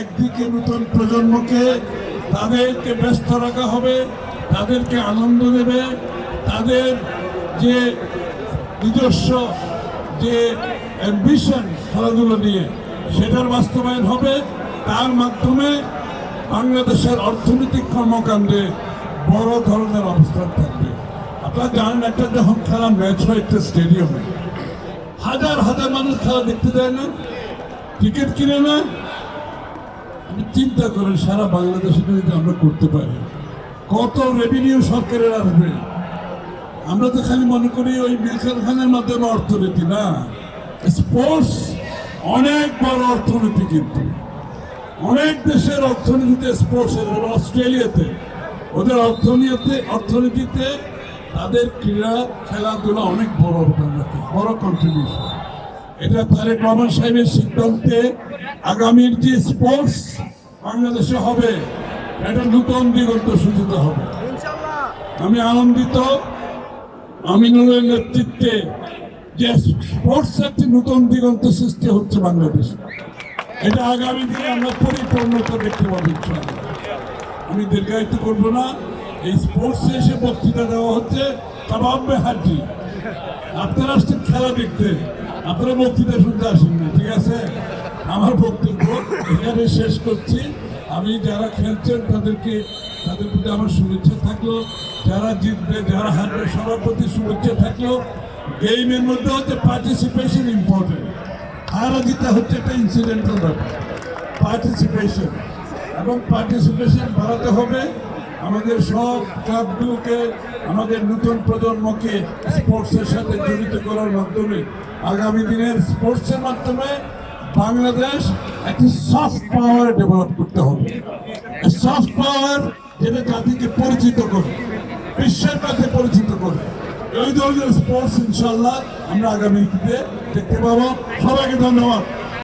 একদিকে নতুন প্রজন্মকে তাদেরকে ব্যস্ত রাখা হবে, তাদেরকে আনন্দ দেবে, তাদের যে নিজস্ব যে অ্যাম্বিশন খেলাধুলো নিয়ে সেটার বাস্তবায়ন হবে। তার মাধ্যমে বাংলাদেশের অর্থনৈতিক কর্মকাণ্ডে বড় ধরনের অবস্থান থাকবে। আপনারা জানেন, একটা যখন খেলা ম্যাচ হয় একটা স্টেডিয়ামে হাজার হাজার মানুষ খেলা দেখতে যায় না, টিকিট কিনে না। আপনি চিন্তা করেন সারা বাংলাদেশে যদি আমরা করতে পারি কত রেভিনিউ সরকারের আসবে। আমরা তো খালি মনে করি ওই মিলখান খানের মাধ্যমে অর্থনীতি না, স্পোর্টস অনেক বড় অর্থনীতি। কিন্তু অনেক দেশের অর্থনীতিতে স্পোর্টসের, অস্ট্রেলিয়াতে ওদের অর্থনীতিতে তাদের ক্রীড়া খেলাধুলা অনেক বড় অবদান রাখে, বড় কন্ট্রিবিউশন। এটা তারেক রহমান সাহেবের সিদ্ধান্তে আগামীর যে স্পোর্টস বাংলাদেশে হবে এটা নতুন দিগন্ত সূচিত হবে। আমি আনন্দিত আমিনুলের নেতৃত্বে যে স্পোর্টস একটি নতুন দিগন্ত সৃষ্টি হচ্ছে বাংলাদেশে। এটা আগামী দিনে আমরা পরিপূর্ণতা দেখতে পাবো ইনশাআল্লাহ। আমি দীর্ঘায়িত করবো না। এই স্পোর্টসে এসে বক্তৃতা দেওয়া হচ্ছে কাবাবে হাজি। আপনারা আসছেন খেলা দেখতে, আপনারা বক্তৃতা শুনতে আসেন না, ঠিক আছে? আমার বক্তব্য এখানে শেষ করছি। আমি যারা খেলছেন তাদের প্রতি আমার শুভেচ্ছা থাকলো, যারা জিতবে যারা হারবে সবার প্রতি শুভেচ্ছা থাকলো। গেমের মধ্যে হচ্ছে পার্টিসিপেশন ইম্পর্টেন্ট, হারা জিতা হচ্ছে একটা ইনসিডেন্টাল ব্যাপার। পার্টিসিপেশন এবং পার্টিসিপেশন বাড়াতে হবে। আমাদের সব ক্লাবগুলোকে, আমাদের নতুন প্রজন্মকে স্পোর্টসের সাথে জড়িত করার মাধ্যমে আগামী দিনের স্পোর্টসের মাধ্যমে বাংলাদেশ একটি সফট পাওয়ার ডেভেলপ করতে হবে। সফট পাওয়ার যেটা জাতিকে পরিচিত করে, বিশ্বের কাছে পরিচিত করে। এই ধরনের স্পোর্টস ইনশাল্লাহ আমরা আগামী দিনে দেখতে পাবো। সবাইকে ধন্যবাদ।